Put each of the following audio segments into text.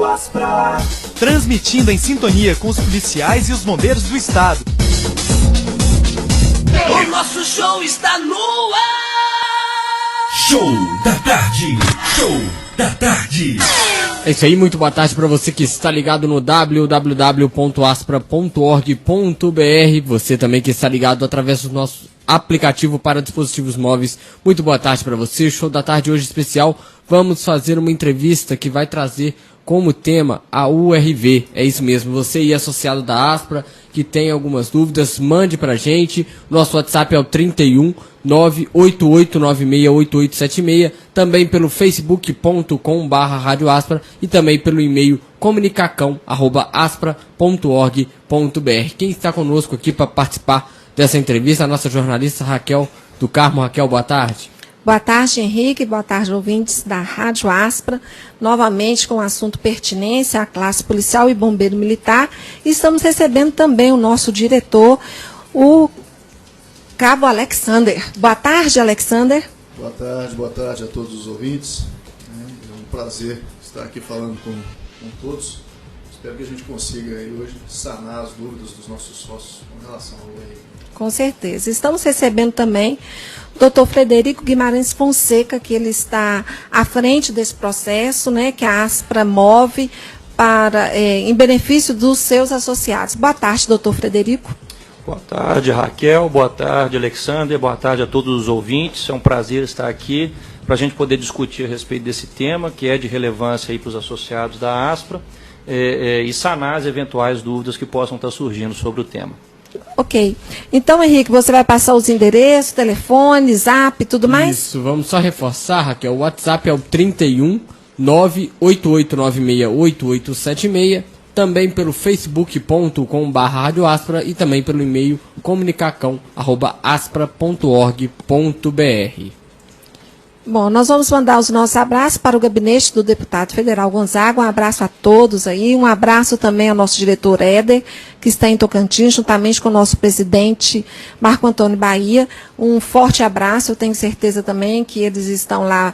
Rádio Aspra. Transmitindo em sintonia com os policiais e os bombeiros do estado. O nosso show está no ar. Show da tarde. Show da tarde. É isso aí, muito boa tarde para você que está ligado no www.aspra.org.br. Você também que está ligado através do nosso aplicativo para dispositivos móveis. Muito boa tarde para você. Show da tarde hoje especial. Vamos fazer uma entrevista que vai trazer como tema a URV. É isso mesmo, você e associado da Aspra que tem algumas dúvidas, mande pra gente. Nosso WhatsApp é o 31 988968876, também pelo facebook.com/Rádio Aspra e também pelo e-mail comunicacão@aspra.org.br. Quem está conosco aqui para participar dessa entrevista, a nossa jornalista Raquel do Carmo. Raquel, boa tarde. Boa tarde, Henrique. Boa tarde, ouvintes da Rádio Aspra. Novamente com o assunto pertinência à classe policial e bombeiro militar. E estamos recebendo também o nosso diretor, o Cabo Alexander. Boa tarde, Alexander. Boa tarde a todos os ouvintes. É um prazer estar aqui falando com todos. Espero que a gente consiga aí hoje sanar as dúvidas dos nossos sócios com relação ao URV. Com certeza. Estamos recebendo também o Dr. Frederico Guimarães Fonseca, que ele está à frente desse processo, né, que a Aspra move para, em benefício dos seus associados. Boa tarde, doutor Frederico. Boa tarde, Raquel. Boa tarde, Alexander. Boa tarde a todos os ouvintes. É um prazer estar aqui para a gente poder discutir a respeito desse tema, que é de relevância aí para os associados da Aspra, e sanar as eventuais dúvidas que possam estar surgindo sobre o tema. Ok. Então, Henrique, você vai passar os endereços, telefone, zap, tudo mais? Isso, vamos só reforçar, Raquel. O WhatsApp é o 31 988968876, também pelo facebook.com/Rádio Aspra e também pelo e-mail comunicacão@aspra.org.br. Bom, nós vamos mandar os nossos abraços para o gabinete do deputado federal Gonzaga. Um abraço a todos aí. Um abraço também ao nosso diretor Éder, que está em Tocantins, juntamente com o nosso presidente Marco Antônio Bahia. Um forte abraço. Eu tenho certeza também que eles estão lá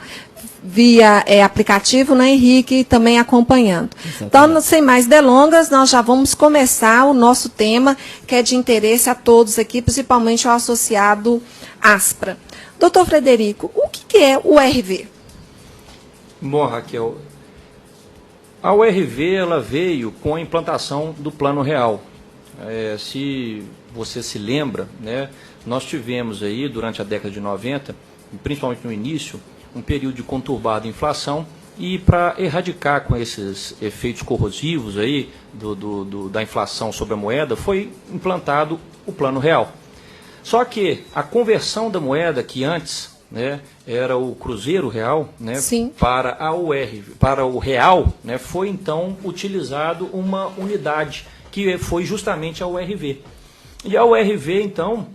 via aplicativo, né, Henrique, também acompanhando. Exatamente. Então, sem mais delongas, nós já vamos começar o nosso tema, que é de interesse a todos aqui, principalmente ao associado Aspra. Doutor Frederico, o que é o URV? Bom, Raquel, a URV ela veio com a implantação do Plano Real. Se você se lembra, né, nós tivemos aí, durante a década de 90, principalmente no início, um período de conturbada inflação, e para erradicar com esses efeitos corrosivos aí da inflação sobre a moeda, foi implantado o Plano Real. Só que a conversão da moeda, que antes, né, era o Cruzeiro Real, né, para a URV, para o Real, né, foi então utilizado uma unidade, que foi justamente a URV. E a URV, então,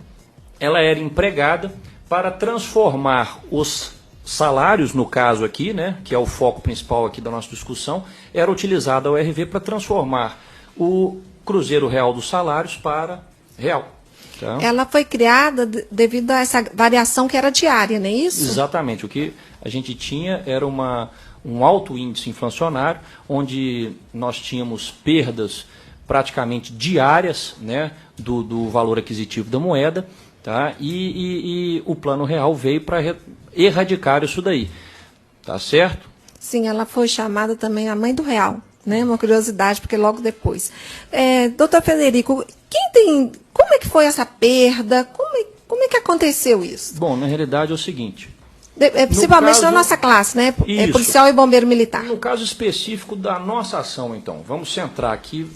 ela era empregada para transformar os salários, no caso aqui, né, que é o foco principal aqui da nossa discussão, era utilizada a URV para transformar o Cruzeiro Real dos salários para real. Então, ela foi criada devido a essa variação que era diária, não é isso? Exatamente. O que a gente tinha era um alto índice inflacionário, onde nós tínhamos perdas praticamente diárias, né, do valor aquisitivo da moeda, tá? E o Plano Real veio para erradicar isso daí. Tá certo? Sim, ela foi chamada também a mãe do real, né? Uma curiosidade, porque logo depois. Doutor Federico, como é que foi essa perda? Como é que aconteceu isso? Bom, na realidade é o seguinte. Principalmente na nossa classe, né? Policial e bombeiro militar. No caso específico da nossa ação, então, vamos centrar aqui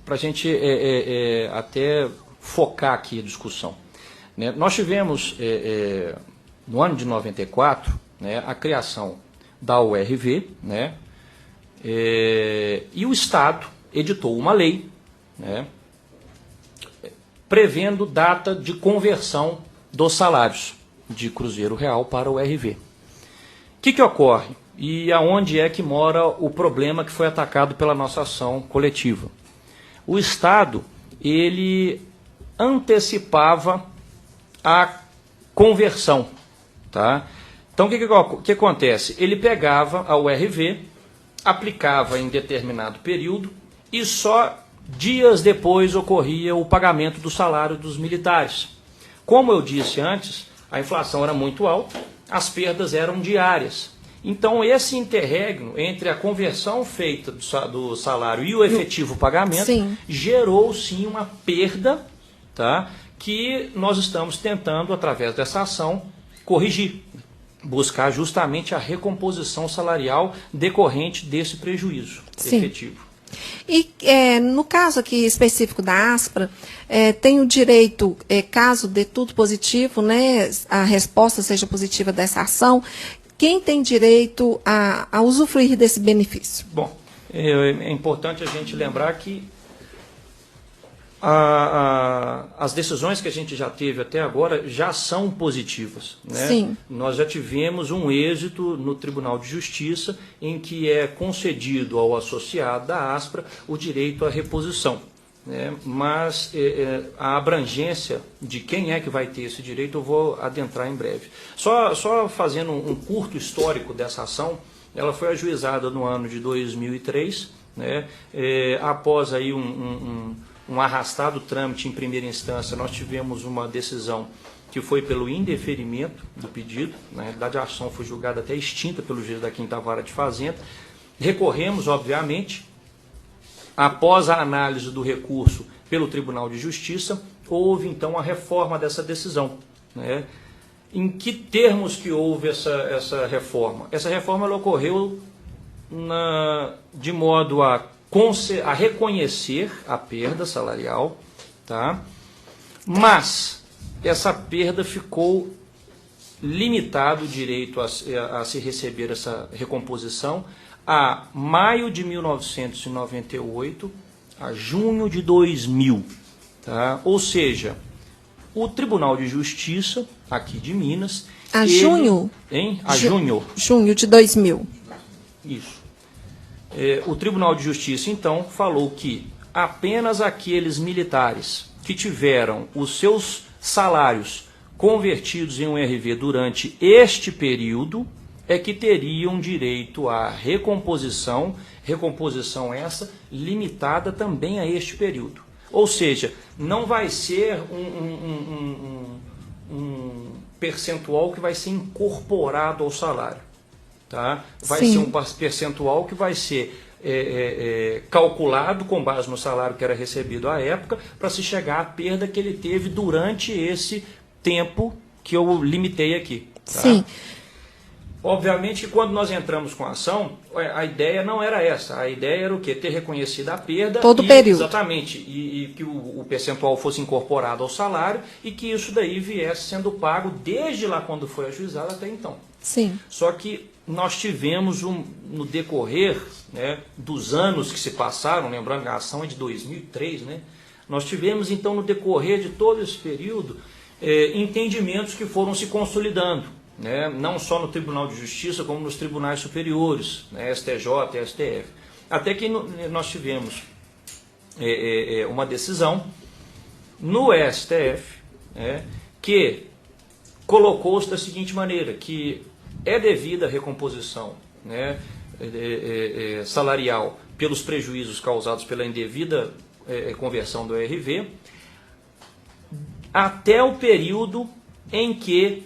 para a gente até focar aqui a discussão. Né? Nós tivemos, no ano de 94, né, a criação da URV, né, e o Estado editou uma lei, né, prevendo data de conversão dos salários de Cruzeiro Real para o URV. O que ocorre? E aonde é que mora o problema que foi atacado pela nossa ação coletiva? O Estado, ele antecipava a conversão, tá? Então, o que acontece? Ele pegava a URV, aplicava em determinado período e só dias depois ocorria o pagamento do salário dos militares. Como eu disse antes, a inflação era muito alta, as perdas eram diárias. Então, esse interregno entre a conversão feita do salário e o efetivo pagamento gerou, sim, uma perda, tá, que nós estamos tentando, através dessa ação, corrigir, buscar justamente a recomposição salarial decorrente desse prejuízo efetivo. E no caso aqui específico da Aspra, tem o direito, caso dê tudo positivo, né, a resposta seja positiva dessa ação, quem tem direito a usufruir desse benefício? Bom, é importante a gente lembrar que as decisões que a gente já teve até agora já são positivas, né? Sim. Nós já tivemos um êxito no Tribunal de Justiça em que é concedido ao associado da Aspra o direito à reposição, né? Mas a abrangência de quem é que vai ter esse direito eu vou adentrar em breve. Só fazendo um curto histórico dessa ação, ela foi ajuizada no ano de 2003, né? Após aí um arrastado trâmite em primeira instância, nós tivemos uma decisão que foi pelo indeferimento do pedido. Na realidade, a ação foi julgada até extinta pelo juiz da 5ª Vara de Fazenda. Recorremos, obviamente. Após a análise do recurso pelo Tribunal de Justiça, houve então a reforma dessa decisão, né? Em que termos que houve essa reforma? Essa reforma ela ocorreu de modo a reconhecer a perda salarial, tá? Mas essa perda ficou limitado o direito a se receber essa recomposição a maio de 1998 a junho de 2000, tá? Ou seja, o Tribunal de Justiça aqui de Minas... junho? Junho de 2000. Isso. O Tribunal de Justiça, então, falou que apenas aqueles militares que tiveram os seus salários convertidos em um RV durante este período é que teriam direito à recomposição essa limitada também a este período. Ou seja, não vai ser um percentual que vai ser incorporado ao salário. Tá? Vai ser um percentual que vai ser calculado com base no salário que era recebido à época, para se chegar à perda que ele teve durante esse tempo que eu limitei aqui. Tá? Sim. Obviamente que quando nós entramos com a ação, a ideia não era essa. A ideia era o quê? Ter reconhecido a perda. Todo período. Exatamente. E que o percentual fosse incorporado ao salário e que isso daí viesse sendo pago desde lá quando foi ajuizado até então. Sim. Só que nós tivemos no decorrer, né, dos anos que se passaram, lembrando que a ação é de 2003, né, nós tivemos então no decorrer de todo esse período entendimentos que foram se consolidando, né, não só no Tribunal de Justiça como nos tribunais superiores, né, STJ e STF. Até que nós tivemos uma decisão no STF, que colocou-se da seguinte maneira, que é devida a recomposição, né, salarial pelos prejuízos causados pela indevida conversão do RV, até o período em que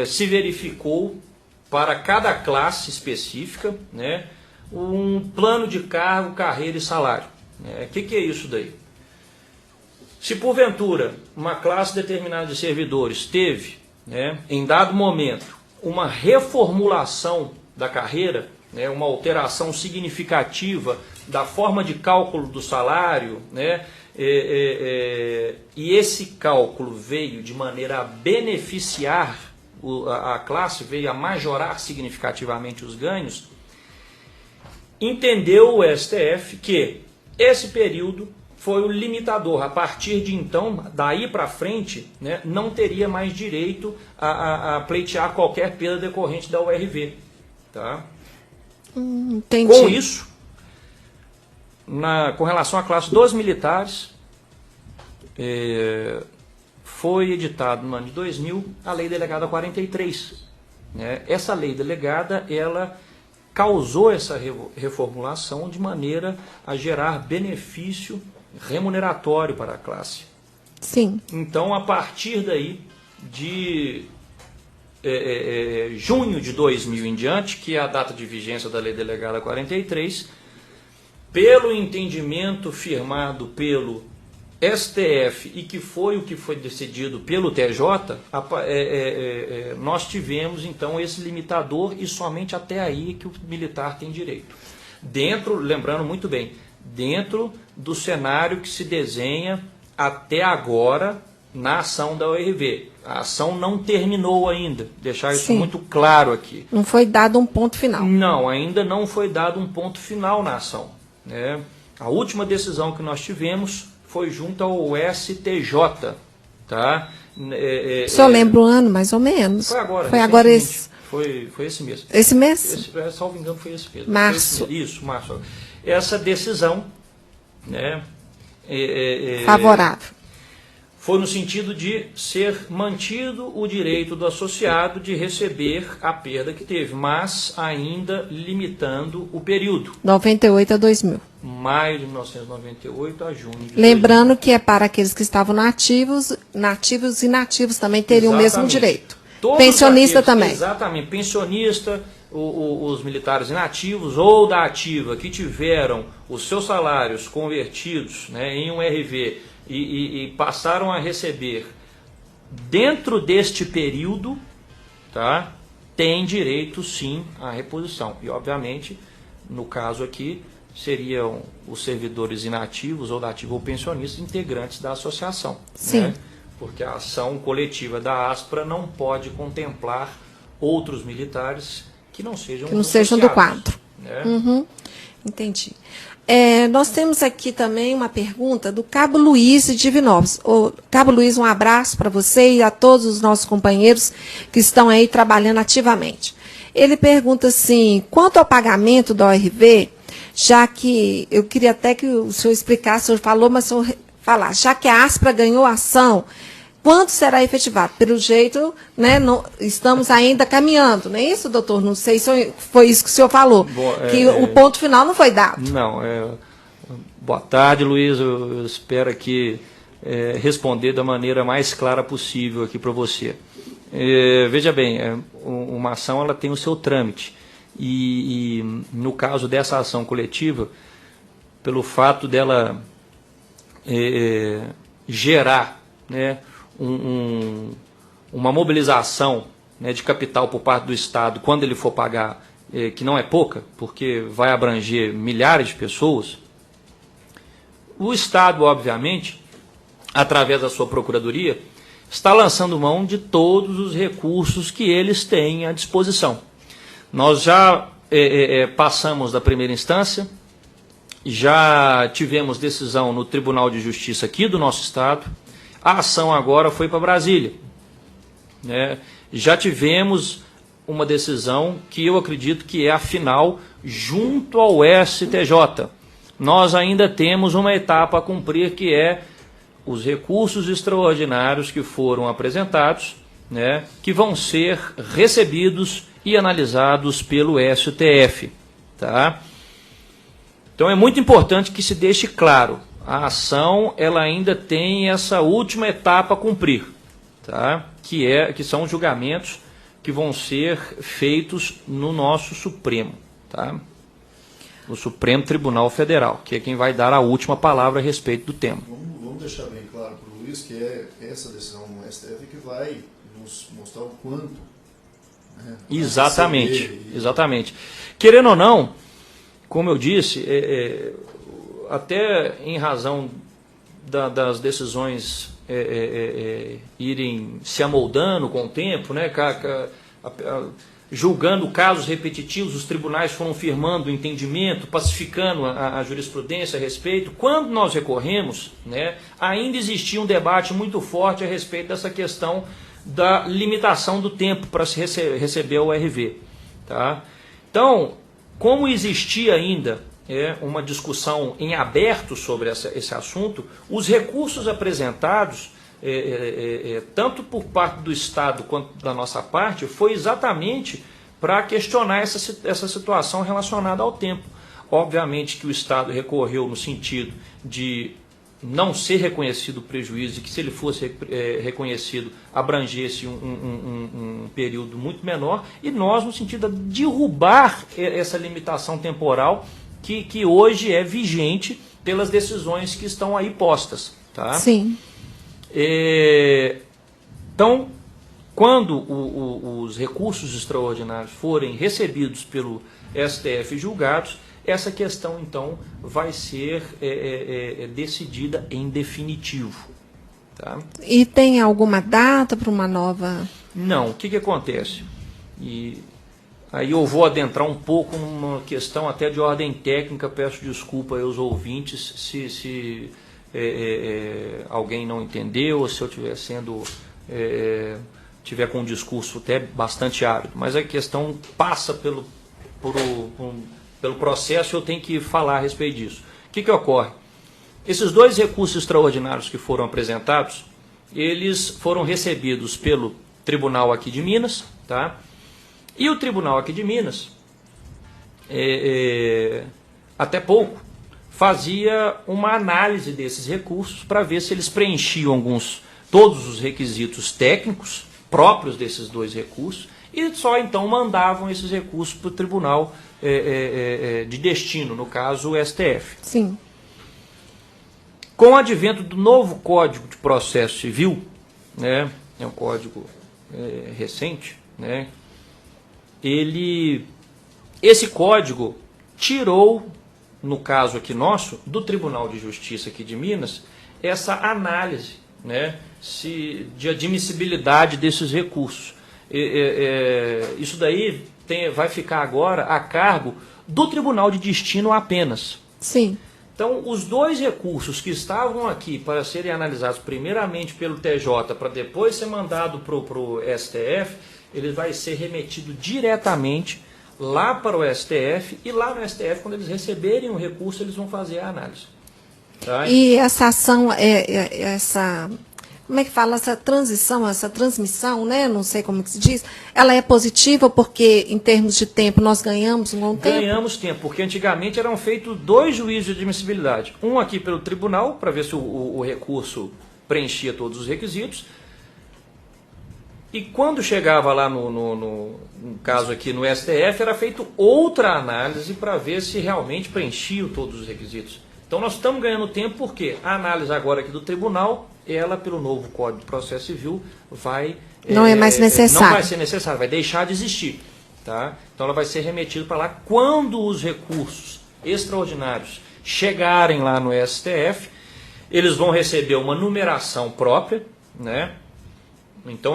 se verificou para cada classe específica, né, um plano de cargo, carreira e salário. O que é isso daí? Se porventura uma classe determinada de servidores teve, né, em dado momento, uma reformulação da carreira, né, uma alteração significativa da forma de cálculo do salário, né, e esse cálculo veio de maneira a beneficiar a classe, veio a majorar significativamente os ganhos, entendeu o STF que esse período foi o limitador. A partir de então, daí para frente, né, não teria mais direito a pleitear qualquer perda decorrente da URV. Tá? Entendi. Com isso, com relação à classe dos militares, foi editado no ano de 2000 a Lei Delegada 43. Né? Essa Lei Delegada, ela causou essa reformulação de maneira a gerar benefício remuneratório para a classe. Sim. Então, a partir daí, de junho de 2000 em diante, que é a data de vigência da Lei Delegada 43, pelo entendimento firmado pelo STF e que foi o que foi decidido pelo TJ, nós tivemos então esse limitador e somente até aí que o militar tem direito. Dentro, lembrando muito bem, dentro do cenário que se desenha até agora na ação da ORV. A ação não terminou ainda, deixar isso muito claro aqui. Não foi dado um ponto final. Não, ainda não foi dado um ponto final na ação, né? A última decisão que nós tivemos foi junto ao STJ, tá? O senhor lembra o ano, mais ou menos? Foi agora. Foi agora esse. Foi esse mês. Esse mês? Salvo engano, foi esse mês. Março. Isso, março. Essa decisão, né? Favorável. Foi no sentido de ser mantido o direito do associado de receber a perda que teve, mas ainda limitando o período. 98 a 2000. Maio de 1998 a junho de 2000. Lembrando que é para aqueles que estavam nativos e inativos também teriam o mesmo direito. Todos pensionista aqueles, também. Exatamente, pensionista, os militares inativos ou da ativa que tiveram os seus salários convertidos, né, em um RV e passaram a receber dentro deste período, tá, tem direito sim à reposição. E obviamente, no caso aqui, seriam os servidores inativos ou da ativa ou pensionistas integrantes da associação. Sim. Né? Porque a ação coletiva da ASPRA não pode contemplar outros militares que não sejam do quadro. Né? Uhum. Entendi. Nós temos aqui também uma pergunta do Cabo Luiz de Divinópolis. Cabo Luiz, um abraço para você e a todos os nossos companheiros que estão aí trabalhando ativamente. Ele pergunta assim, quanto ao pagamento da ORV, já que eu queria até que o senhor explicasse, o senhor falou, mas o senhor falar, já que a ASPRA ganhou a ação, quanto será efetivado? Pelo jeito, né, estamos ainda caminhando, não é isso, doutor? Não sei se foi isso que o senhor falou, que o ponto final não foi dado. Não, boa tarde, Luiz, eu espero aqui responder da maneira mais clara possível aqui para você. Veja bem, uma ação ela tem o seu trâmite, e no caso dessa ação coletiva, pelo fato dela gerar, né, uma mobilização, né, de capital por parte do Estado, quando ele for pagar, que não é pouca, porque vai abranger milhares de pessoas, o Estado, obviamente, através da sua Procuradoria, está lançando mão de todos os recursos que eles têm à disposição. Nós já passamos da primeira instância, já tivemos decisão no Tribunal de Justiça aqui do nosso Estado, a ação agora foi para Brasília. Né? Já tivemos uma decisão que eu acredito que é a final junto ao STJ. Nós ainda temos uma etapa a cumprir, que é os recursos extraordinários que foram apresentados, né, que vão ser recebidos e analisados pelo STF. Tá? Então é muito importante que se deixe claro, a ação ela ainda tem essa última etapa a cumprir, tá? Que são os julgamentos que vão ser feitos no nosso Supremo, tá? No Supremo Tribunal Federal, que é quem vai dar a última palavra a respeito do tema. Vamos deixar bem claro para o Luiz que é essa decisão do STF que vai nos mostrar o quanto. Né, exatamente, exatamente. Querendo ou não, como eu disse, até em razão das decisões irem se amoldando com o tempo, né, julgando casos repetitivos, os tribunais foram firmando o entendimento, pacificando a jurisprudência a respeito. Quando nós recorremos, né, ainda existia um debate muito forte a respeito dessa questão da limitação do tempo para se receber o RV. Tá? Então, como existia ainda uma discussão em aberto sobre esse assunto, os recursos apresentados, tanto por parte do Estado quanto da nossa parte, foi exatamente para questionar essa situação relacionada ao tempo. Obviamente que o Estado recorreu no sentido de não ser reconhecido o prejuízo, e que se ele fosse reconhecido abrangesse um período muito menor, e nós no sentido de derrubar essa limitação temporal que hoje é vigente pelas decisões que estão aí postas. Tá? Sim. Então, quando os recursos extraordinários forem recebidos pelo STF e julgados, essa questão, então, vai ser decidida em definitivo. Tá? E tem alguma data para uma nova... Não. O que acontece? E aí eu vou adentrar um pouco numa questão até de ordem técnica, peço desculpa aos ouvintes se alguém não entendeu, ou se eu estiver tiver com um discurso até bastante árido. Mas a questão passa pelo processo, eu tenho que falar a respeito disso. O que ocorre? Esses dois recursos extraordinários que foram apresentados, eles foram recebidos pelo Tribunal aqui de Minas, tá? E o Tribunal aqui de Minas, até pouco, fazia uma análise desses recursos para ver se eles preenchiam todos os requisitos técnicos próprios desses dois recursos, e só então mandavam esses recursos para o Tribunal de Destino, no caso o STF. Sim. Com o advento do novo Código de Processo Civil, né, é um código recente, né, esse código tirou, no caso aqui nosso, do Tribunal de Justiça aqui de Minas, essa análise, né, de admissibilidade desses recursos. Isso daí vai ficar agora a cargo do Tribunal de Destino apenas. Sim. Então, os dois recursos que estavam aqui para serem analisados primeiramente pelo TJ, para depois ser mandado para o STF, ele vai ser remetido diretamente lá para o STF, e lá no STF, quando eles receberem o recurso, eles vão fazer a análise. Tá? E essa ação, como é que fala, essa transmissão, né? Não sei como que se diz, ela é positiva porque, em termos de tempo, nós ganhamos um bom tempo? Ganhamos tempo, porque antigamente eram feitos 2 juízos de admissibilidade. Um aqui pelo tribunal, para ver se o recurso preenchia todos os requisitos. E quando chegava lá no caso aqui no STF, era feito outra análise para ver se realmente preenchia todos os requisitos. Então nós estamos ganhando tempo porque a análise agora aqui do tribunal, ela pelo novo Código de Processo Civil não é mais necessário. Não vai ser necessário, vai deixar de existir. Tá? Então ela vai ser remetida para lá quando os recursos extraordinários chegarem lá no STF, eles vão receber uma numeração própria, né? Então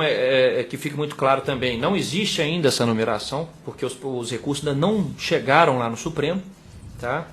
que fique muito claro também, não existe ainda essa numeração, porque os recursos ainda não chegaram lá no Supremo, tá?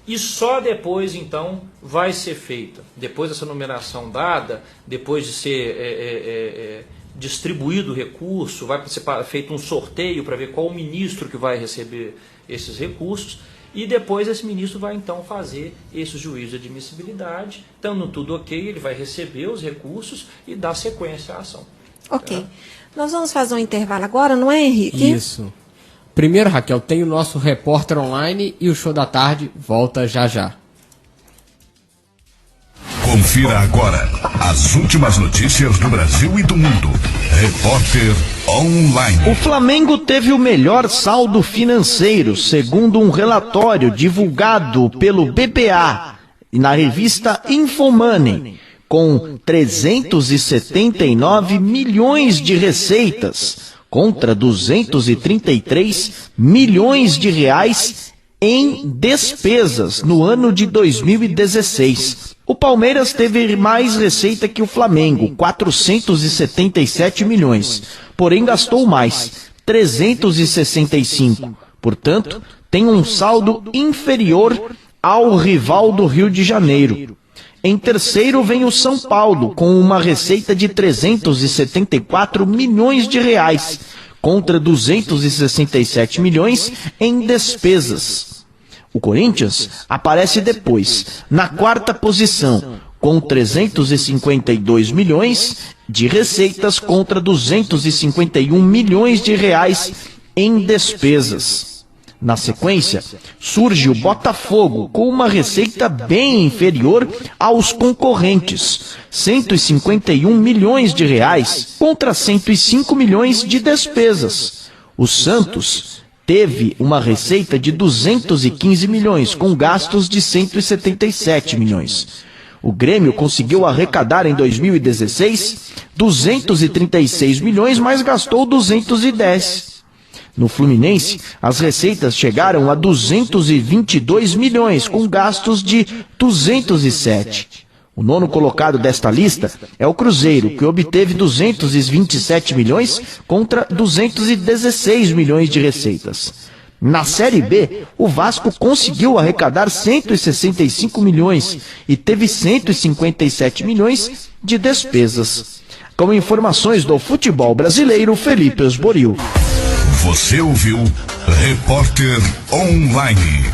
E só depois, então, vai ser feita, depois dessa numeração dada, depois de ser distribuído o recurso, vai ser feito um sorteio para ver qual o ministro que vai receber esses recursos, e depois esse ministro vai, então, fazer esse juízo de admissibilidade. Estando tudo ok, ele vai receber os recursos e dar sequência à ação. Ok. Tá? Nós vamos fazer um intervalo agora, não é, Henrique? Isso. Primeiro, Raquel, tem o nosso repórter online e o Show da Tarde volta já já. Confira agora as últimas notícias do Brasil e do mundo. Repórter Online. O Flamengo teve o melhor saldo financeiro, segundo um relatório divulgado pelo BBA na revista Infomoney, com 379 milhões de receitas, contra 233 milhões de reais em despesas no ano de 2016. O Palmeiras teve mais receita que o Flamengo, 477 milhões, porém gastou mais, 365. Portanto, tem um saldo inferior ao rival do Rio de Janeiro. Em terceiro vem o São Paulo, com uma receita de 374 milhões de reais, contra 267 milhões em despesas. O Corinthians aparece depois, na quarta posição, com 352 milhões de receitas contra 251 milhões de reais em despesas. Na sequência, surge o Botafogo com uma receita bem inferior aos concorrentes, 151 milhões de reais contra 105 milhões de despesas. O Santos teve uma receita de 215 milhões, com gastos de 177 milhões. O Grêmio conseguiu arrecadar em 2016 236 milhões, mas gastou 210. No Fluminense, as receitas chegaram a 222 milhões, com gastos de 207. O nono colocado desta lista é o Cruzeiro, que obteve 227 milhões contra 216 milhões de receitas. Na Série B, o Vasco conseguiu arrecadar 165 milhões e teve 157 milhões de despesas. Com informações do futebol brasileiro, Felipe Osboril. Você ouviu Repórter Online.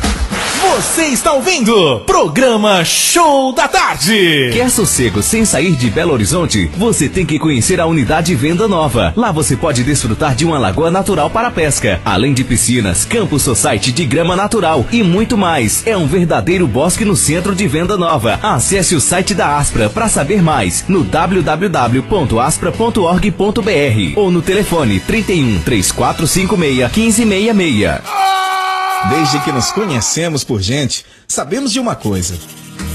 Você está ouvindo Programa Show da Tarde. Quer sossego sem sair de Belo Horizonte? Você tem que conhecer a unidade Venda Nova. Lá você pode desfrutar de uma lagoa natural para pesca, além de piscinas, campo society de grama natural e muito mais. É um verdadeiro bosque no centro de Venda Nova. Acesse o site da Aspra para saber mais no www.aspra.org.br ou no telefone 31 3456 1566. Desde que nos conhecemos por gente, sabemos de uma coisa: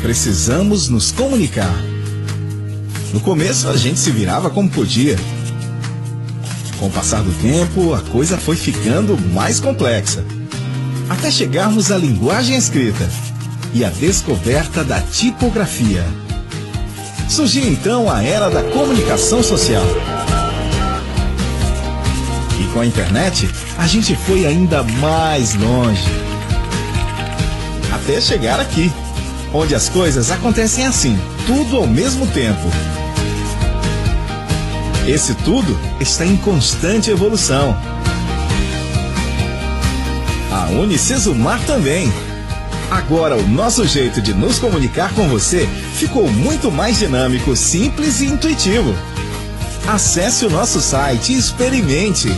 precisamos nos comunicar. No começo a gente se virava como podia. Com o passar do tempo, a coisa foi ficando mais complexa, até chegarmos à linguagem escrita e à descoberta da tipografia. Surgiu então a era da comunicação social. E com a internet, a gente foi ainda mais longe. Até chegar aqui, onde as coisas acontecem assim, tudo ao mesmo tempo. Esse tudo está em constante evolução. A Unicesumar também. Agora o nosso jeito de nos comunicar com você ficou muito mais dinâmico, simples e intuitivo. Acesse o nosso site e experimente.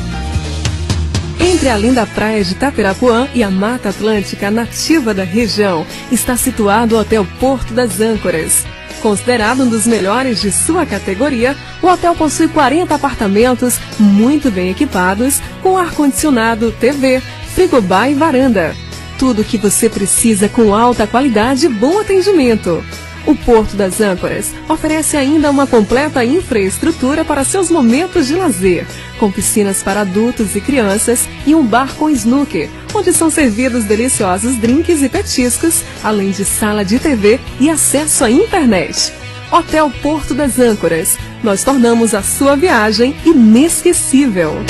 Entre a linda praia de Tapirapuã e a Mata Atlântica nativa da região, está situado o Hotel Porto das Âncoras. Considerado um dos melhores de sua categoria, o hotel possui 40 apartamentos muito bem equipados, com ar-condicionado, TV, frigobar e varanda. Tudo o que você precisa com alta qualidade e bom atendimento. O Porto das Âncoras oferece ainda uma completa infraestrutura para seus momentos de lazer, com piscinas para adultos e crianças e um bar com snooker, onde são servidos deliciosos drinks e petiscos, além de sala de TV e acesso à internet. Hotel Porto das Âncoras. Nós tornamos a sua viagem inesquecível.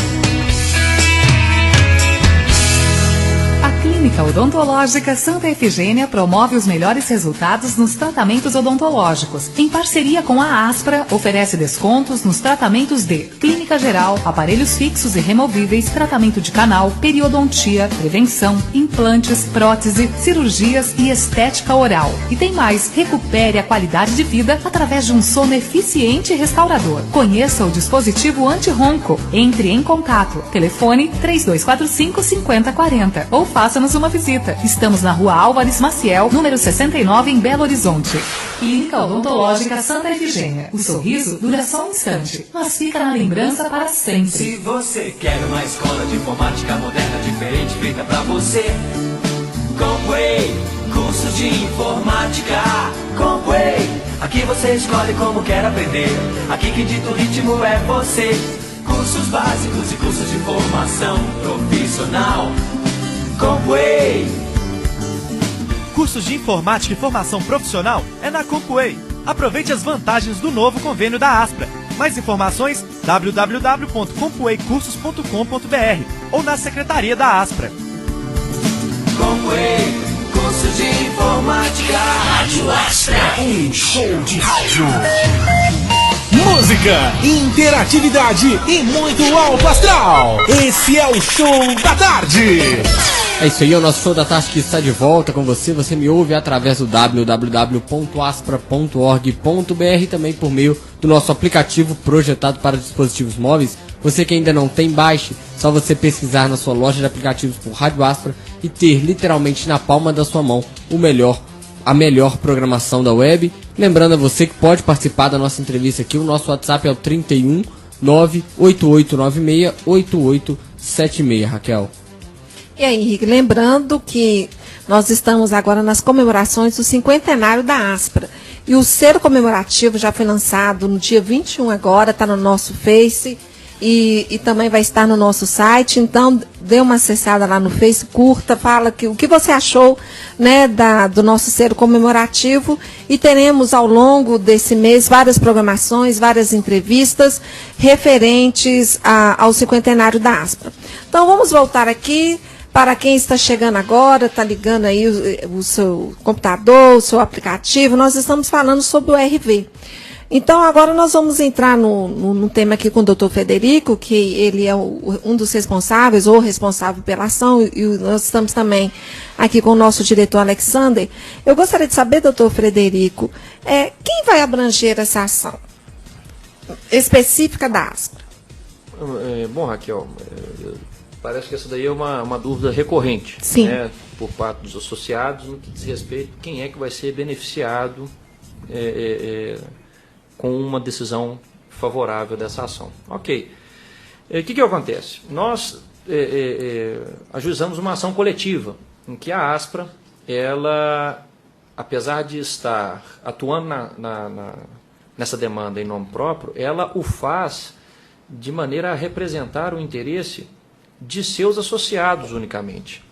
A Clínica Odontológica Santa Efigênia promove os melhores resultados nos tratamentos odontológicos. Em parceria com a Aspra, oferece descontos nos tratamentos de clínica geral, aparelhos fixos e removíveis, tratamento de canal, periodontia, prevenção, implantes, prótese, cirurgias e estética oral. E tem mais, recupere a qualidade de vida através de um sono eficiente e restaurador. Conheça o dispositivo anti-ronco. Entre em contato. Telefone 3245-5040 ou faça-nos uma visita. Estamos na Rua Álvares Maciel, número 69, em Belo Horizonte. Clínica Odontológica Santa Efigênia. O sorriso dura só um instante, mas fica na lembrança para sempre. Se você quer uma escola de informática moderna, diferente, feita pra você, Compway, curso de informática. Compway, aqui você escolhe como quer aprender. Aqui que dita o ritmo é você. Cursos básicos e cursos de formação profissional. Compway. Cursos de informática e formação profissional é na Compway. Aproveite as vantagens do novo convênio da Aspra. Mais informações www.compwaycursos.com.br ou na secretaria da Aspra. Compway, curso de informática. Rádio Aspra, um show de rádio. Música, interatividade e muito alto astral. Esse é o Show da Tarde. É isso aí, o nosso show da tarde que está de volta com você. Você me ouve através do www.aspra.org.br, também por meio do nosso aplicativo projetado para dispositivos móveis. Você que ainda não tem, baixe. Só você pesquisar na sua loja de aplicativos por Rádio Aspra e ter literalmente na palma da sua mão a melhor programação da web. Lembrando a você que pode participar da nossa entrevista aqui. O nosso WhatsApp é o 31 98896 8876, Raquel. E aí, Henrique, lembrando que nós estamos agora nas comemorações do 50º da Aspra. E o selo comemorativo já foi lançado no dia 21 agora, está no nosso Face e também vai estar no nosso site. Então, dê uma acessada lá no Face, curta, fala o que você achou, né, do nosso selo comemorativo. E teremos ao longo desse mês várias programações, várias entrevistas referentes ao 50º da Aspra. Então, vamos voltar aqui. Para quem está chegando agora, está ligando aí o seu computador, o seu aplicativo, nós estamos falando sobre o RV. Então, agora nós vamos entrar no tema aqui com o doutor Frederico, que ele é um dos responsáveis, ou responsável pela ação, e nós estamos também aqui com o nosso diretor Alexander. Eu gostaria de saber, doutor Frederico, quem vai abranger essa ação específica da Aspra? Bom, Raquel, parece que essa daí é uma dúvida recorrente, sim, né, por parte dos associados no que diz respeito a quem é que vai ser beneficiado com uma decisão favorável dessa ação. Ok. O que acontece? Nós ajuizamos uma ação coletiva, em que a Aspra, ela, apesar de estar atuando nessa demanda em nome próprio, ela o faz de maneira a representar o interesse de seus associados unicamente.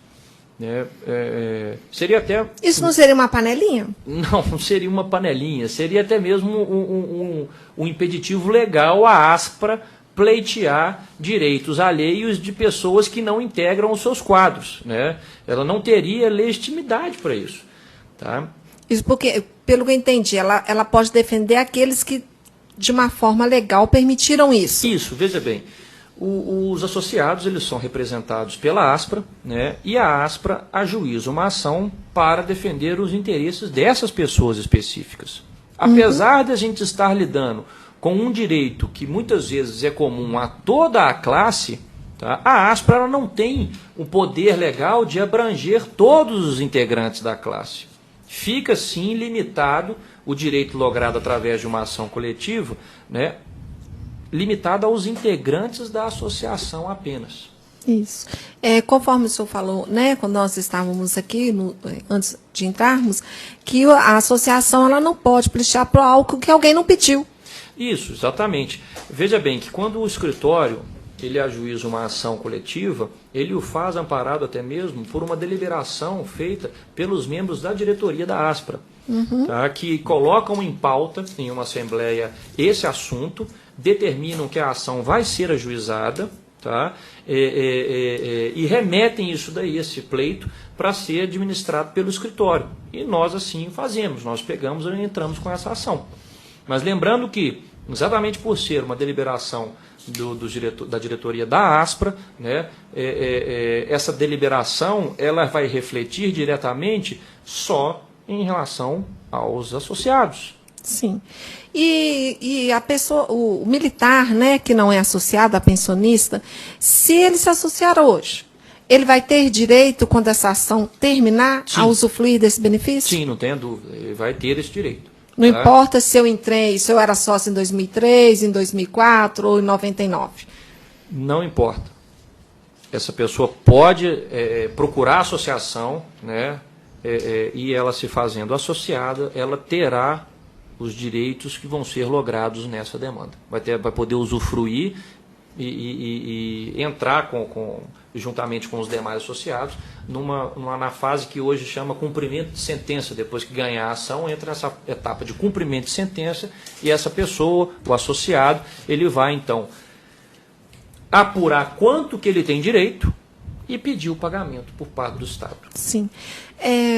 Seria até... Isso não seria uma panelinha? Não seria uma panelinha, seria até mesmo um impeditivo legal à Aspra pleitear direitos alheios de pessoas que não integram os seus quadros, né? Ela não teria legitimidade para isso. Tá? Isso porque, pelo que eu entendi, ela pode defender aqueles que, de uma forma legal, permitiram isso. Isso, veja bem. Os associados, eles são representados pela Aspra, né, e a Aspra ajuiza uma ação para defender os interesses dessas pessoas específicas. Apesar de a gente estar lidando com um direito que muitas vezes é comum a toda a classe, tá, a Aspra ela não tem o poder legal de abranger todos os integrantes da classe. Fica, sim, limitado o direito logrado através de uma ação coletiva, né, limitada aos integrantes da associação apenas. Isso. Conforme o senhor falou, né, quando nós estávamos aqui, antes de entrarmos, que a associação ela não pode pleitear por algo que alguém não pediu. Isso, exatamente. Veja bem que quando o escritório ele ajuiza uma ação coletiva, ele o faz amparado até mesmo por uma deliberação feita pelos membros da diretoria da Aspra, tá, que colocam em pauta, em uma assembleia, esse assunto, determinam que a ação vai ser ajuizada, tá, e remetem isso daí, esse pleito, para ser administrado pelo escritório. E nós assim fazemos, nós pegamos e entramos com essa ação. Mas lembrando que, exatamente por ser uma deliberação da diretoria da Aspra, né, essa deliberação ela vai refletir diretamente só em relação aos associados. Sim. E a pessoa, o militar, né, que não é associado a pensionista, se ele se associar hoje, ele vai ter direito, quando essa ação terminar, sim, a usufruir desse benefício? Sim, não tenha dúvida. Ele vai ter esse direito. Não importa se eu era sócio em 2003, em 2004 ou em 99. Não importa. Essa pessoa pode procurar a associação, né, e ela se fazendo associada, ela terá os direitos que vão ser logrados nessa demanda. Vai poder usufruir e entrar juntamente com os demais associados na fase que hoje chama cumprimento de sentença. Depois que ganhar a ação, entra nessa etapa de cumprimento de sentença e essa pessoa, o associado, ele vai então apurar quanto que ele tem direito e pedir o pagamento por parte do Estado. Sim.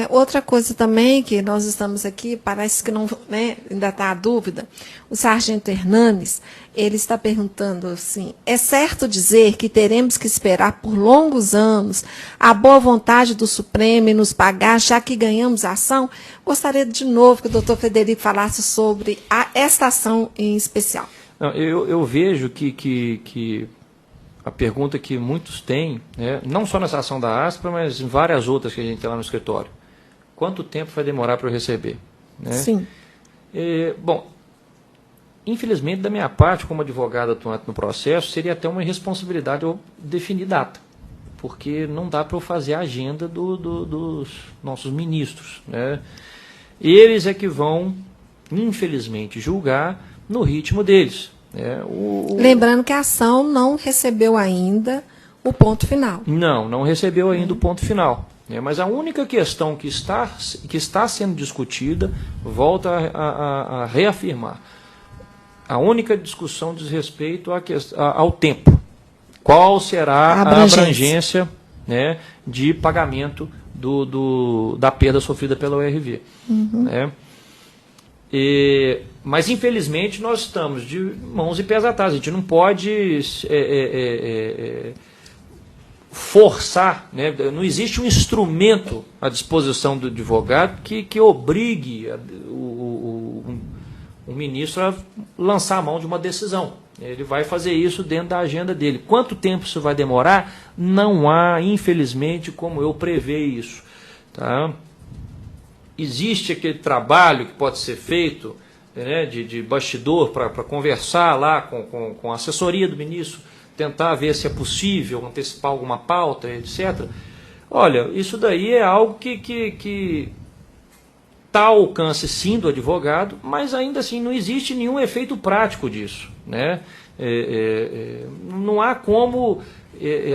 Outra coisa também que nós estamos aqui, parece que não, né, ainda está a dúvida, o sargento Hernanes, ele está perguntando assim, é certo dizer que teremos que esperar por longos anos a boa vontade do Supremo em nos pagar, já que ganhamos a ação? Gostaria de novo que o doutor Frederico falasse sobre esta ação em especial. Não, eu vejo que a pergunta que muitos têm, né, não só nessa ação da ASPRA, mas em várias outras que a gente tem lá no escritório. Quanto tempo vai demorar para eu receber? Né? Sim. Bom, infelizmente, da minha parte, como advogado atuante no processo, seria até uma irresponsabilidade eu definir data, porque não dá para eu fazer a agenda dos nossos ministros. Né? Eles é que vão, infelizmente, julgar no ritmo deles. Lembrando que a ação não recebeu ainda o ponto final. Não recebeu ainda o ponto final. Mas a única questão que está sendo discutida, volta a reafirmar, a única discussão diz respeito ao tempo. Qual será a abrangência, né, de pagamento da perda sofrida pela URV. Uhum. Né? Mas, infelizmente, nós estamos de mãos e pés atados. A gente não pode forçar, né? Não existe um instrumento à disposição do advogado que obrigue o ministro a lançar a mão de uma decisão. Ele vai fazer isso dentro da agenda dele. Quanto tempo isso vai demorar? Não há, infelizmente, como eu prever isso. Tá? Existe aquele trabalho que pode ser feito, né, de bastidor para conversar lá com a assessoria do ministro, tentar ver se é possível antecipar alguma pauta, etc. Olha, isso daí é algo que está ao alcance, sim, do advogado, mas ainda assim não existe nenhum efeito prático disso. Né? Não há como,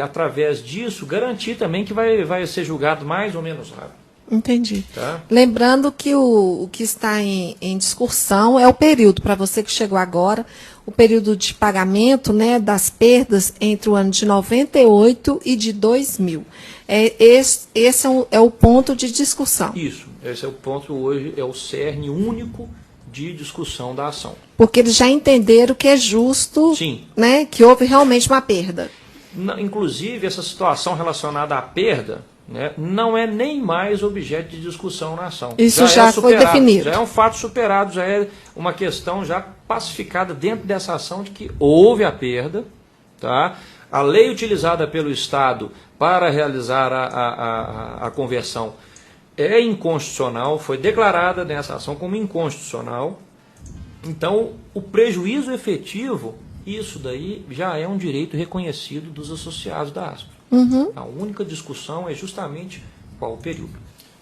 através disso, garantir também que vai ser julgado mais ou menos rápido. Entendi. Tá? Lembrando que o que está em discussão é o período, para você que chegou agora, o período de pagamento, né, das perdas entre o ano de 98 e de 2000. Esse é o ponto de discussão. Isso, esse é o ponto hoje, é o cerne único de discussão da ação. Porque eles já entenderam que é justo, sim, né, que houve realmente uma perda. Inclusive, essa situação relacionada à perda, né, não é nem mais objeto de discussão na ação. Isso já foi definido. Já é um fato superado, já é uma questão já pacificada dentro dessa ação de que houve a perda. Tá? A lei utilizada pelo Estado para realizar a conversão é inconstitucional, foi declarada nessa ação como inconstitucional. Então, o prejuízo efetivo, isso daí já é um direito reconhecido dos associados da ASPRA. Uhum. A única discussão é justamente qual o período.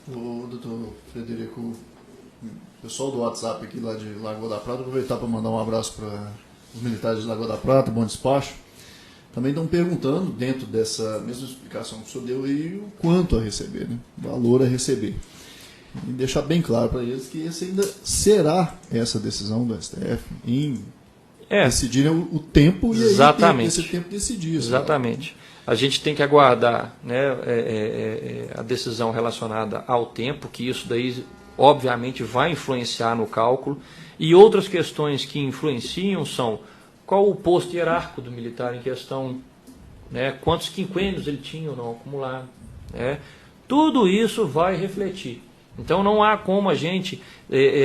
O doutor Frederico, o pessoal do WhatsApp aqui lá de Lagoa da Prata, aproveitar para mandar um abraço para os militares de Lagoa da Prata, bom despacho. Também estão perguntando, dentro dessa mesma explicação que o senhor deu aí, o quanto a receber, né? O valor a receber. E deixar bem claro para eles que esse ainda será essa decisão do STF em decidir o tempo e aí esse tempo decidir. Exatamente. A gente tem que aguardar, né, a decisão relacionada ao tempo, que isso daí obviamente vai influenciar no cálculo, e outras questões que influenciam são qual o posto hierárquico do militar em questão, né, quantos quinquênios ele tinha ou não acumulado. Né, tudo isso vai refletir. Então não há como a gente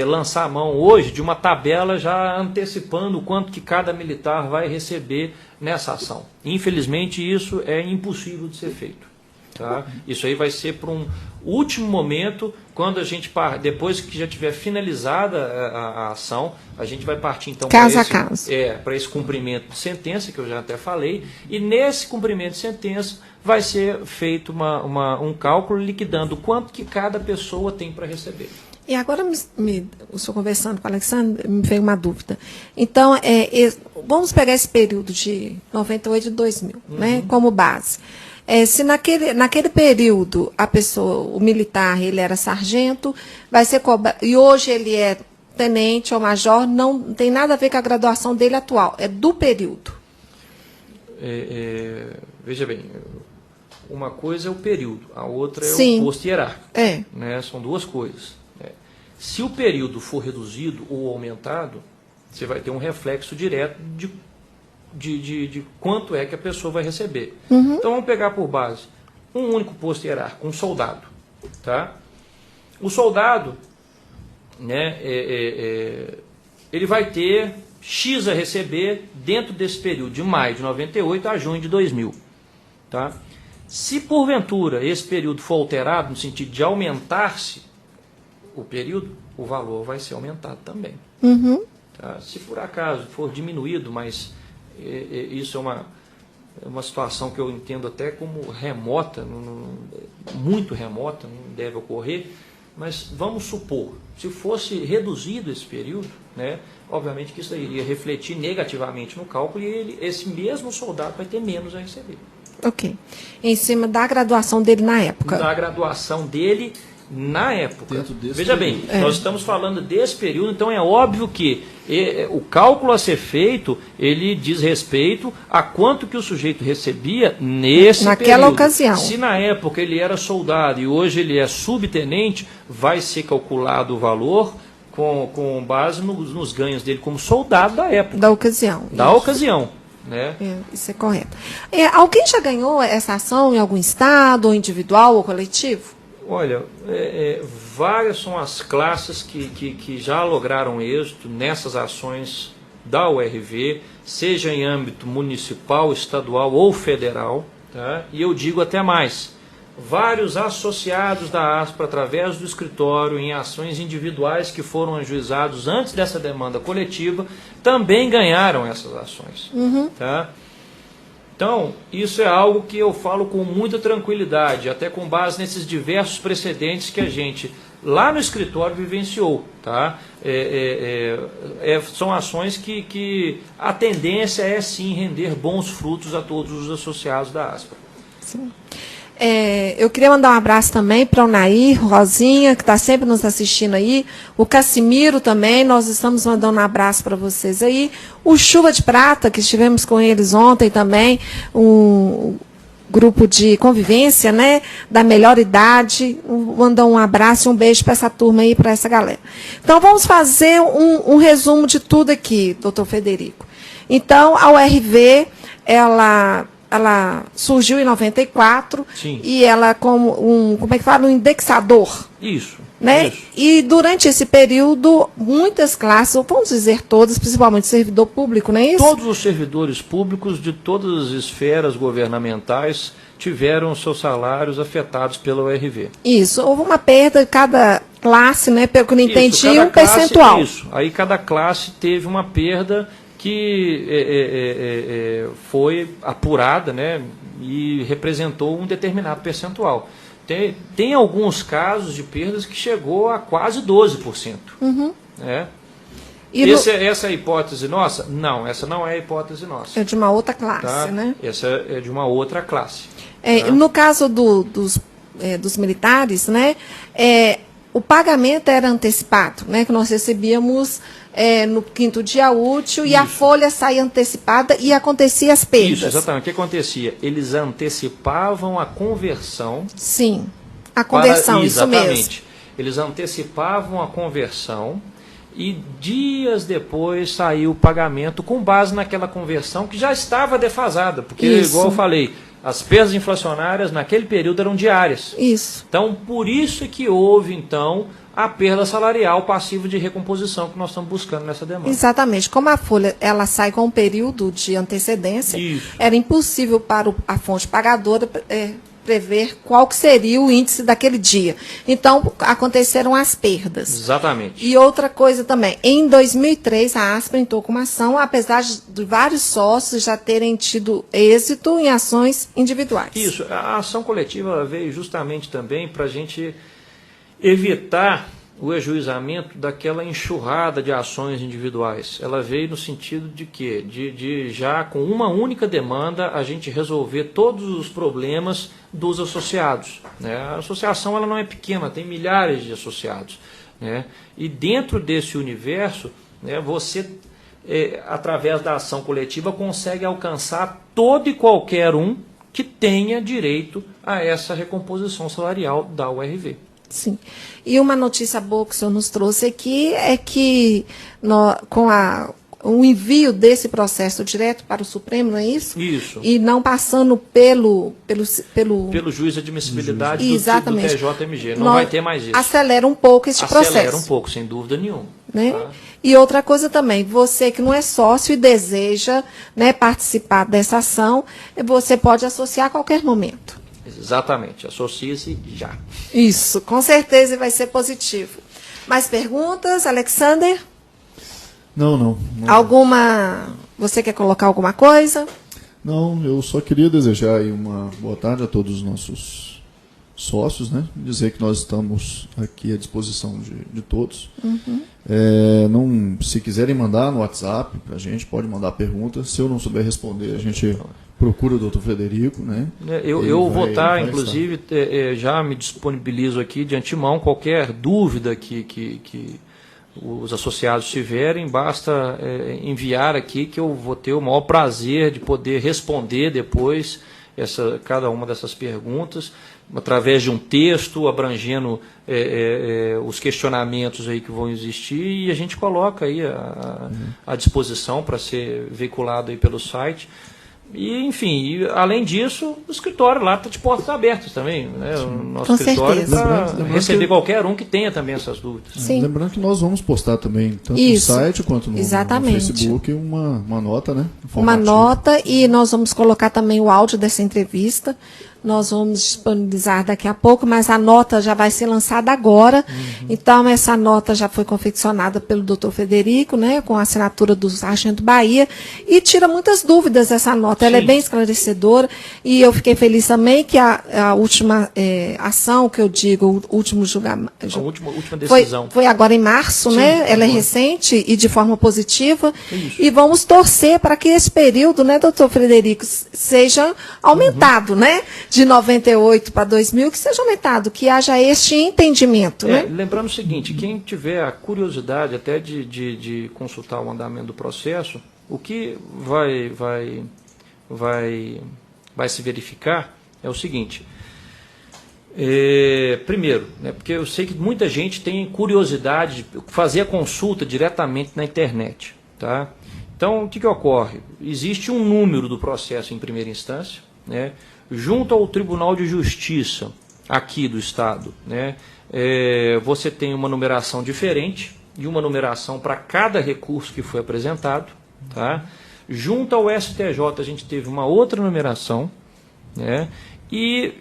lançar a mão hoje de uma tabela já antecipando o quanto que cada militar vai receber nessa ação. Infelizmente isso é impossível de ser feito. Tá? Isso aí vai ser para um último momento, quando a gente, depois que já tiver finalizada a ação, a gente vai partir então para esse cumprimento de sentença, que eu já até falei, e nesse cumprimento de sentença vai ser feito um cálculo liquidando quanto que cada pessoa tem para receber. E agora, o senhor conversando com o Alexandre, me veio uma dúvida. Então, vamos pegar esse período de 98 e 2000, né, como base. Se naquele período o militar, ele era sargento, vai ser cobrado, e hoje ele é tenente ou major, não tem nada a ver com a graduação dele atual, é do período. Veja bem, uma coisa é o período, a outra é Sim. o posto hierárquico. É. Né? São duas coisas. Né? Se o período for reduzido ou aumentado, você vai ter um reflexo direto de quanto é que a pessoa vai receber. Então vamos pegar por base um único posto hierárquico, um soldado. Tá? O soldado, né, ele vai ter X a receber dentro desse período, de maio de 98 a junho de 2000. Tá? Se porventura esse período for alterado, no sentido de aumentar-se o período, o valor vai ser aumentado também. Tá? Se por acaso for diminuído, mas isso é uma situação que eu entendo até como remota, muito remota, não deve ocorrer, mas vamos supor, se fosse reduzido esse período, né, obviamente que isso iria refletir negativamente no cálculo e esse mesmo soldado vai ter menos a receber. Ok. Em cima da graduação dele na época. Da graduação dele na época. Dentro desse Veja bem, período. nós estamos falando desse período, então é óbvio que o cálculo a ser feito, ele diz respeito a quanto que o sujeito recebia naquela período. Ocasião. Se na época ele era soldado e hoje ele é subtenente, vai ser calculado o valor com base nos ganhos dele como soldado da época. Da ocasião. Da ocasião. Né? Isso é correto. Alguém já ganhou essa ação em algum estado, ou individual ou coletivo? Olha, várias são as classes que já lograram êxito nessas ações da URV, seja em âmbito municipal, estadual ou federal. Tá? E eu digo até mais, vários associados da ASPRA, através do escritório, em ações individuais que foram ajuizados antes dessa demanda coletiva, também ganharam essas ações. Tá? Então, isso é algo que eu falo com muita tranquilidade, até com base nesses diversos precedentes que a gente, lá no escritório, vivenciou. Tá? São ações que a tendência é, sim, render bons frutos a todos os associados da ASPRA. Sim. Eu queria mandar um abraço também para o Nair, Rosinha, que está sempre nos assistindo aí, o Cassimiro também, nós estamos mandando um abraço para vocês aí, o Chuva de Prata, que estivemos com eles ontem também, um grupo de convivência, né, da melhor idade, mandar um abraço e um beijo para essa turma aí, para essa galera. Então, vamos fazer um resumo de tudo aqui, doutor Federico. Então, a URV, ela surgiu em 94. Sim. E ela como um indexador. Isso. Né? Isso. E durante esse período, muitas classes, ou vamos dizer todas, principalmente servidor público, não é isso? Todos os servidores públicos de todas as esferas governamentais tiveram seus salários afetados pela URV. Isso. Houve uma perda de cada classe, né? Pelo que eu não entendi, um percentual. Isso. Aí cada classe teve uma perda que foi apurada, né, e representou um determinado percentual. Tem alguns casos de perdas que chegou a quase 12%. Né? Essa é a hipótese nossa? Não, essa não é a hipótese nossa. É de uma outra classe, tá? né? Essa é de uma outra classe. Tá? No caso dos militares, né, o pagamento era antecipado, né, que nós recebíamos no 5º dia útil. Isso. E a folha saía antecipada e acontecia as perdas. Isso, exatamente. O que acontecia? Eles antecipavam a conversão. Sim, a conversão, isso mesmo. Exatamente. Eles antecipavam a conversão e dias depois saiu o pagamento com base naquela conversão que já estava defasada, porque, isso. Igual eu falei, as perdas inflacionárias naquele período eram diárias. Isso. Então, por isso que houve, então, a perda salarial passiva de recomposição que nós estamos buscando nessa demanda. Exatamente. Como a folha ela sai com um período de antecedência, isso. Era impossível para a fonte pagadora prever qual que seria o índice daquele dia. Então, aconteceram as perdas. Exatamente. E outra coisa também, em 2003, a ASPRA entrou com uma ação, apesar de vários sócios já terem tido êxito em ações individuais. Isso, a ação coletiva ela veio justamente também para a gente evitar o ajuizamento daquela enxurrada de ações individuais. Ela veio no sentido de quê? De já com uma única demanda a gente resolver todos os problemas dos associados. Né? A associação ela não é pequena, tem milhares de associados. Né? E dentro desse universo, né, você, através da ação coletiva, consegue alcançar todo e qualquer um que tenha direito a essa recomposição salarial da URV. Sim. E uma notícia boa que o senhor nos trouxe aqui é que com o envio desse processo direto para o Supremo, não é isso? Isso. E não passando pelo juiz de admissibilidade do TJMG. Não Nós vai ter mais isso. Acelera um pouco esse processo. Acelera um pouco, sem dúvida nenhuma. Né? Tá? E outra coisa também, você que não é sócio e deseja, né, participar dessa ação, você pode associar a qualquer momento. Exatamente, associe-se já. Isso, com certeza vai ser positivo. Mais perguntas, Alexander? Não. Alguma... Você quer colocar alguma coisa? Não, eu só queria desejar aí uma boa tarde a todos os nossos sócios, né? Dizer que nós estamos aqui à disposição de todos. Uhum. Se quiserem mandar no WhatsApp para a gente, pode mandar perguntas. Se eu não souber responder, a gente procura o Dr. Frederico, né? Eu vou estar, inclusive, já me disponibilizo aqui de antemão. Qualquer dúvida que os associados tiverem, basta enviar aqui, que eu vou ter o maior prazer de poder responder depois cada uma dessas perguntas, através de um texto, abrangendo os questionamentos aí que vão existir, e a gente coloca aí à disposição para ser veiculado aí pelo site. E, enfim, além disso, o escritório lá está de portas abertas também. Né? O nosso escritório para receber qualquer um que tenha também essas dúvidas. Sim. Lembrando que nós vamos postar também, tanto no site quanto no Facebook, uma nota, né? Uma nota, e nós vamos colocar também o áudio dessa entrevista. Nós vamos disponibilizar daqui a pouco, mas a nota já vai ser lançada agora. Uhum. Então, essa nota já foi confeccionada pelo Dr. Frederico, né, com a assinatura do Sargento Bahia, e tira muitas dúvidas essa nota. Ela é bem esclarecedora, e eu fiquei feliz também que a última ação, que eu digo, o último julgamento... A última decisão. Foi agora em março, né? Ela é recente e de forma positiva. Isso. E vamos torcer para que esse período, né, doutor Frederico, seja aumentado, né? De 98 para 2000, que seja aumentado, que haja este entendimento. Né? Lembrando o seguinte, quem tiver a curiosidade até de consultar o andamento do processo, o que vai se verificar é o seguinte. Primeiro, né, porque eu sei que muita gente tem curiosidade de fazer a consulta diretamente na internet. Tá? Então, o que ocorre? Existe um número do processo em primeira instância, né, junto ao Tribunal de Justiça aqui do Estado, né, você tem uma numeração diferente, e uma numeração para cada recurso que foi apresentado. Tá? Junto ao STJ a gente teve uma outra numeração, né, e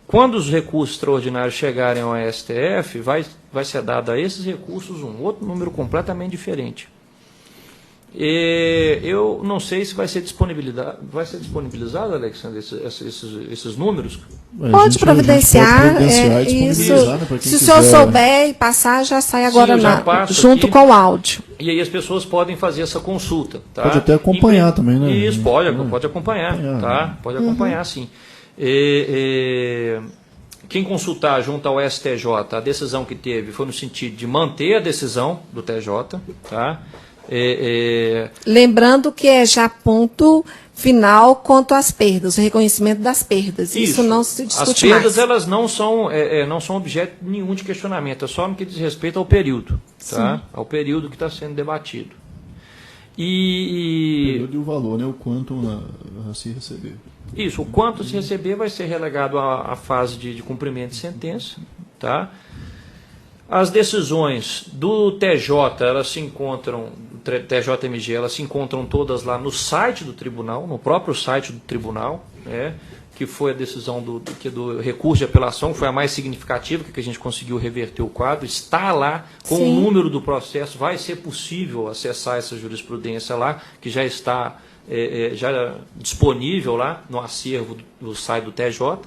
quando os recursos extraordinários chegarem ao STF, vai ser dado a esses recursos um outro número completamente diferente. Eu não sei se vai ser disponibilizado, Alexandre, esses números? Pode providenciar, isso. Se o senhor souber e passar, já sai agora junto com o áudio. E aí as pessoas podem fazer essa consulta. Tá? Pode até acompanhar também, né? Isso, pode acompanhar. Tá? Pode acompanhar, sim. Quem consultar junto ao STJ, a decisão que teve foi no sentido de manter a decisão do TJ, tá? Lembrando que é já ponto final quanto às perdas, o reconhecimento das perdas. Isso não se discute mais. As perdas elas não são objeto nenhum de questionamento, é só no que diz respeito ao período, tá? Ao período que está sendo debatido. O período e o valor, né? O quanto a se receber. Isso, o quanto se receber vai ser relegado à fase de cumprimento de sentença, tá? As decisões do TJ, elas se encontram, TJMG, elas se encontram todas lá no site do tribunal, no próprio site do tribunal, né, que foi a decisão do recurso de apelação, foi a mais significativa, que a gente conseguiu reverter o quadro, está lá com o número do processo, vai ser possível acessar essa jurisprudência lá, que já está já disponível lá no acervo do site do TJ,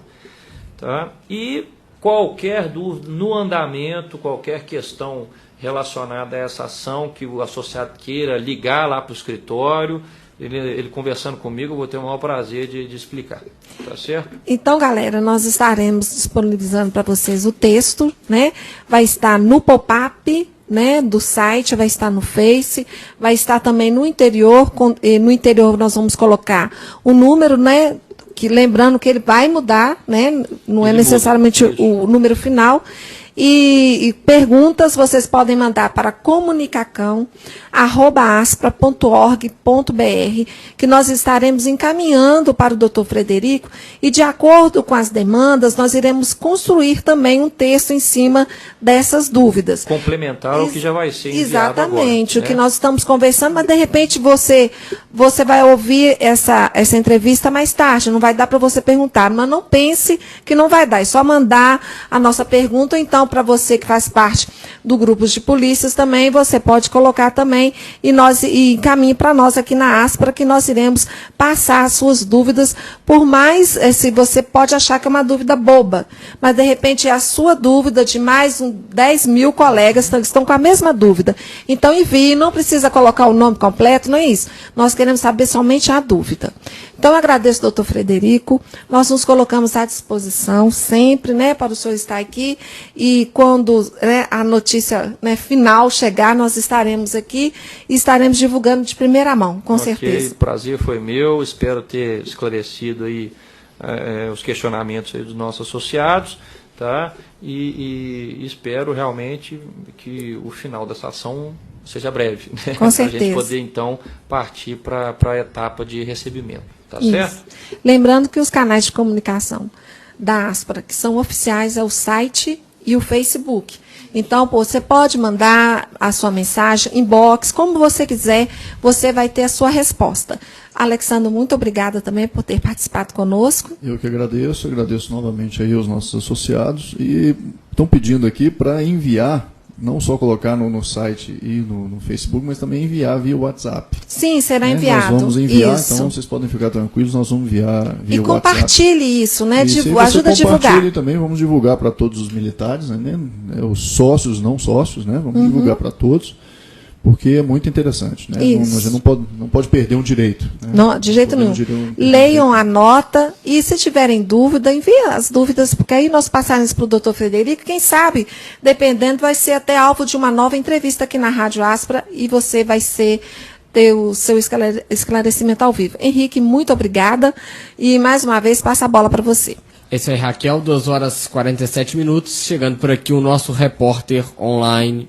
tá? E qualquer dúvida no andamento, qualquer questão relacionada a essa ação que o associado queira ligar lá para o escritório, ele conversando comigo, eu vou ter o maior prazer de explicar. Tá certo? Então, galera, nós estaremos disponibilizando para vocês o texto, né? Vai estar no pop-up, né, do site, vai estar no Face, vai estar também no interior. No interior nós vamos colocar o número, né, que lembrando que ele vai mudar, né? Não é necessariamente o número final. E perguntas vocês podem mandar para comunicacão@aspra.org.br, que nós estaremos encaminhando para o Dr. Frederico, e de acordo com as demandas, nós iremos construir também um texto em cima dessas dúvidas. Complementar ao que já vai ser enviado Exatamente, agora, o que nós estamos conversando, mas de repente você vai ouvir essa entrevista mais tarde, não vai dar para você perguntar, mas não pense que não vai dar, é só mandar a nossa pergunta. Então, para você que faz parte do grupo de polícias também, você pode colocar também e encaminhe para nós aqui na Aspra, que nós iremos passar as suas dúvidas, por mais, se você pode achar que é uma dúvida boba, mas de repente é a sua dúvida de mais 10 mil colegas que estão com a mesma dúvida. Então envie, não precisa colocar o nome completo, não é isso. Nós queremos saber somente a dúvida. Então, eu agradeço, doutor Frederico. Nós nos colocamos à disposição sempre, né, para o senhor estar aqui. E quando, né, a notícia, né, final chegar, nós estaremos aqui e estaremos divulgando de primeira mão, com certeza. O prazer foi meu. Espero ter esclarecido aí os questionamentos aí dos nossos associados, tá? E espero realmente que o final dessa ação seja breve, né? Com certeza. Para a gente poder, então, partir para a etapa de recebimento. Tá certo? Lembrando que os canais de comunicação da Aspra, que são oficiais, é o site e o Facebook. Então, você pode mandar a sua mensagem, inbox, como você quiser, você vai ter a sua resposta. Alexandre, muito obrigada também por ter participado conosco. Eu que agradeço novamente aí aos nossos associados, e estão pedindo aqui para enviar, não só colocar no site e no Facebook, mas também enviar via WhatsApp. Sim, será enviado. Nós vamos enviar, isso. Então vocês podem ficar tranquilos, nós vamos enviar via WhatsApp. E compartilhe isso, né? Ajuda a divulgar. Compartilhe também, vamos divulgar para todos os militares, né? Os sócios, não sócios, né? Vamos divulgar para todos, porque é muito interessante, né? A gente não pode perder um direito. Né? Não, de jeito nenhum. Leiam a nota e, se tiverem dúvida, enviem as dúvidas, porque aí nós passaremos para o doutor Frederico, quem sabe, dependendo, vai ser até alvo de uma nova entrevista aqui na Rádio Aspra, e você vai ter o seu esclarecimento ao vivo. Henrique, muito obrigada, e mais uma vez passa a bola para você. Esse é Raquel, 2 horas e 47 minutos, chegando por aqui o nosso repórter online